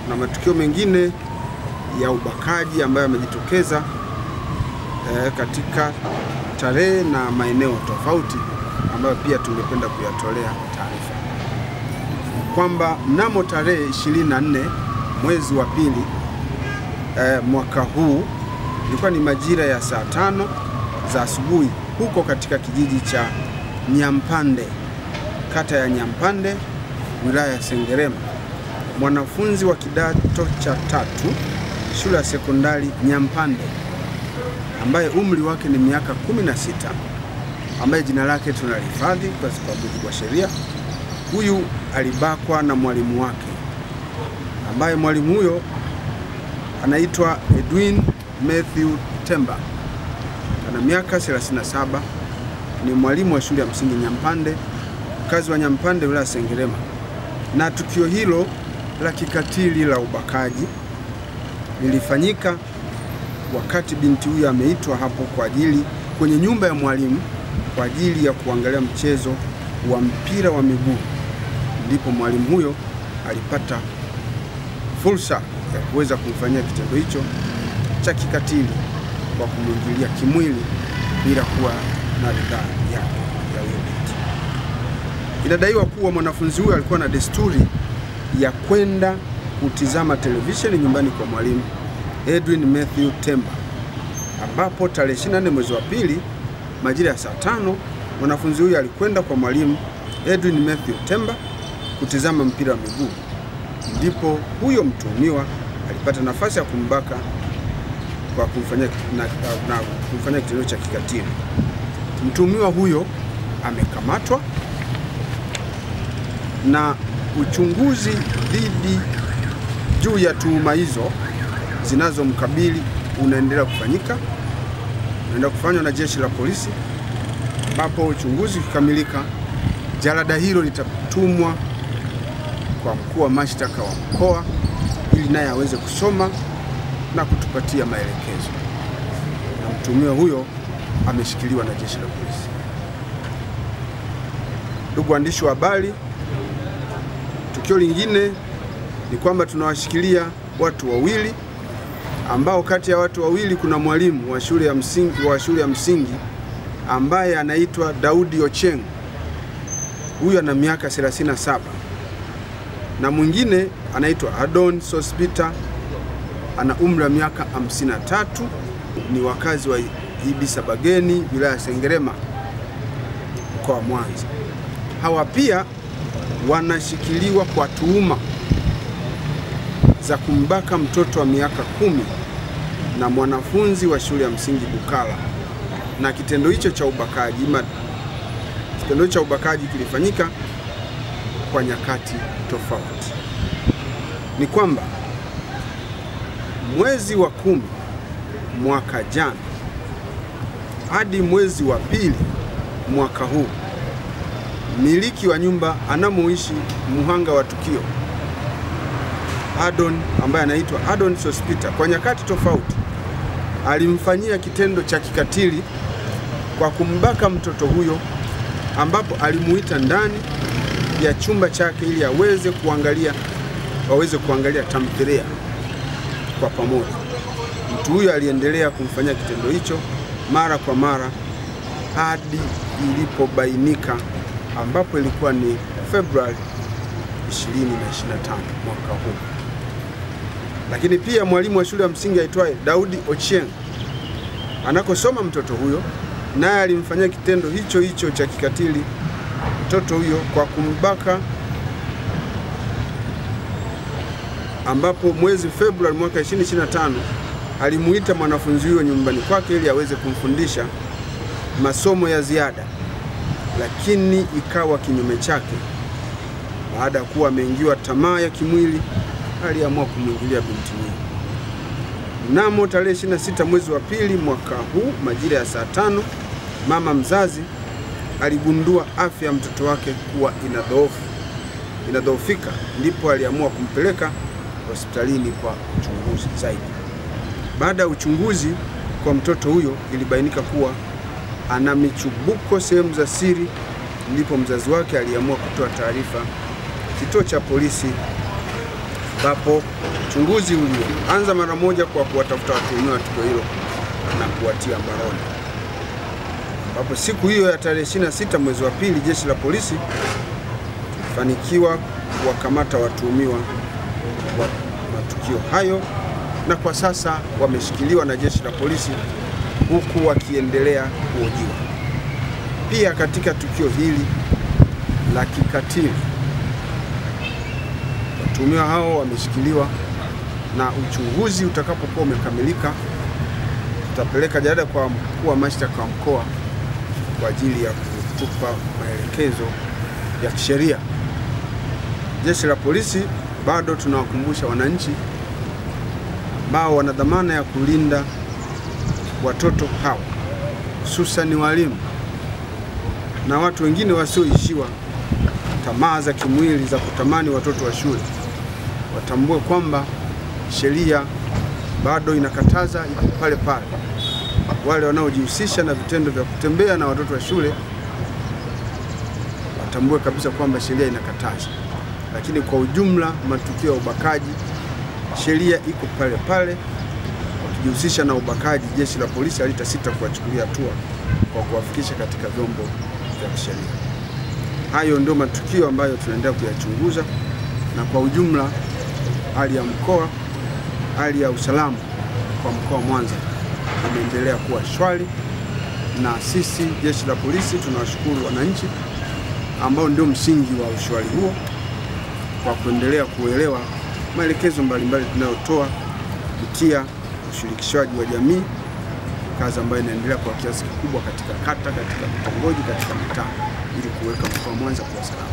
kuna matukio mengine ya ubakaji ambayo yamejitokeza katika tarehe na maeneo tofauti ambayo pia tungependa kuyatolea taarifa. Kwamba mnamo tarehe 24 mwezi wa pili mwaka huu, ilikuwa ni majira ya saa 5 za asubuhi huko katika kijiji cha Nyampande, kata ya Nyampande, wilaya ya Sengerema, mwanafunzi wa kidato cha 3 shule ya sekondari Nyampande ambaye umri wake ni miaka 16, ambaye jina lake tunalihifadhi kwa sababu ya sheria. Huyu alibakwa na mwalimu wake, ambaye mwalimu huyo anaitwa Edwin Matthew Temba, ana miaka 37, ni mwalimu wa shule ya msingi Nyampande, mkazi wa Nyampande, wilaya Sengerema. Na tukio hilo la kikatili la ubakaji lilifanyika wakati binti huyu ameitwa hapo kwenye nyumba ya mwalimu kwa ajili ya kuangalia mchezo wa mpira wa miguu. Ndipo mwalimu huyo alipata fursa ya kuweza kumfanyia kitendo hicho cha kikatili kwa kumwingilia kimwili bila kuwa na ridhaa yake ya huyo binti. Inadaiwa kuwa mwanafunzi huyo alikuwa na desturi ya kwenda kutizama televisheni nyumbani kwa mwalimu Edwin Matthew Temba, ambapo tarehe 24 mwezi wa pili majira ya saa 5 mwanafunzi huyu alikwenda kwa mwalimu Edwin Matthew Temba kutizama mpira wa miguu. Ndipo huyo mtuhumiwa alipata nafasi ya kumbaka kwa kumfanyia kitendo cha kikatili. Mtuhumiwa huyo amekamatwa na uchunguzi dhidi juu ya tuhuma hizo zinazomkabili unaendelea kufanywa na jeshi la polisi, ambapo uchunguzi ukikamilika, jalada hilo litatumwa kwa mkuu wa mashtaka wa mkoa ili naye aweze kusoma na kutupatia maelekezo. Na mtuhumiwa huyo ameshikiliwa na jeshi la polisi. Ndugu waandishi wa habari, tukio lingine ni kwamba tunawashikilia watu wawili, ambao kati ya watu wawili kuna mwalimu wa shule ya msingi ambaye anaitwa Daudi Ocheng. Huyu ana miaka 37, na mwingine anaitwa Adon Sospita, ana umri wa miaka 53, ni wakazi wa Ibisabageni, wilaya ya Sengerema, mkoa wa Mwanza. Hawa pia wanashikiliwa kwa tuhuma za kumbaka mtoto wa miaka 10 na mwanafunzi wa shule ya msingi Bukala. Na kitendo hicho cha ubakaji kilifanyika kwa nyakati tofauti. Ni kwamba mwezi wa 10 mwaka jana hadi mwezi wa 2 mwaka huu, miliki wa nyumba anamoishi muhanga wa tukio Adon, ambaye anaitwa Adon Sospita, kwa nyakati tofauti alimfanyia kitendo cha kikatili kwa kumbaka mtoto huyo, ambapo alimuita ndani ya chumba chake ili waweze kuangalia tamthilia kwa pamoja. Mtu huyo aliendelea kumfanyia kitendo hicho mara kwa mara hadi ilipobainika, ambapo ilikuwa ni Februari 2025 mwaka huu. Lakini pia mwalimu wa shule ya msingi aitwaye Daudi Ochieng anakosoma mtoto huyo, naye alimfanyia kitendo hicho cha kikatili mtoto huyo kwa kumbaka, ambapo mwezi Februari mwaka 2025 alimuita mwanafunzi huyo nyumbani kwake ili aweze kumfundisha masomo ya ziada, lakini ikawa kinyume chake. Baada ya kuwa ameingiwa tamaa ya kimwili, aliamua kumwingilia binti huyo. Mnamo tarehe 26 mwezi wa pili mwaka huu majira ya saa 5, mama mzazi aligundua afya ya mtoto wake kuwa inadhoofika, ndipo aliamua kumpeleka hospitalini kwa uchunguzi zaidi. Baada ya uchunguzi kwa mtoto huyo, ilibainika kuwa ana michubuko sehemu za siri, ndipo mzazi wake aliamua kutoa taarifa kituo cha polisi, ambapo Uchunguzi ulianza mara moja kwa kuwatafuta watuhumiwa wa tukio hilo na kuwatia mbaroni, ambapo siku hiyo ya tarehe 26 mwezi wa pili jeshi la polisi tulifanikiwa kuwakamata watuhumiwa wa matukio hayo, na kwa sasa wameshikiliwa na jeshi la polisi huku wakiendelea kuhojiwa. Pia katika tukio hili la kikatili, watuhumiwa hao wameshikiliwa, na uchunguzi utakapokuwa umekamilika tutapeleka jalada kwa mkuu wa mashtaka wa mkoa kwa ajili ya kutupa maelekezo ya kisheria. Jeshi la polisi bado tunawakumbusha wananchi ambao wana dhamana ya kulinda watoto hao, hususan walimu na watu wengine wasioishiwa tamaa za kimwili za kutamani watoto wa shule, watambue kwamba sheria bado inakataza, iko pale pale. Wale wanaojihusisha na vitendo vya kutembea na watoto wa shule watambue kabisa kwamba sheria inakataza. Lakini kwa ujumla, matukio ya ubakaji, sheria iko pale pale. Wakijihusisha na ubakaji, jeshi la polisi halitasita kuwachukulia hatua kwa kuwafikisha katika vyombo vya kisheria. Hayo ndio matukio ambayo tunaendelea kuyachunguza, na kwa ujumla hali ya mkoa, hali ya usalama kwa mkoa wa Mwanza imeendelea kuwa shwari, na sisi jeshi la polisi tunawashukuru wananchi ambao ndio msingi wa ushwari huo kwa kuendelea kuelewa maelekezo mbalimbali tunayotoa kupitia ushirikishwaji wa jamii, kazi ambayo inaendelea kwa kiasi kikubwa katika kata, katika vitongoji, katika mitaa, ili kuweka mkoa wa Mwanza kuwa salama.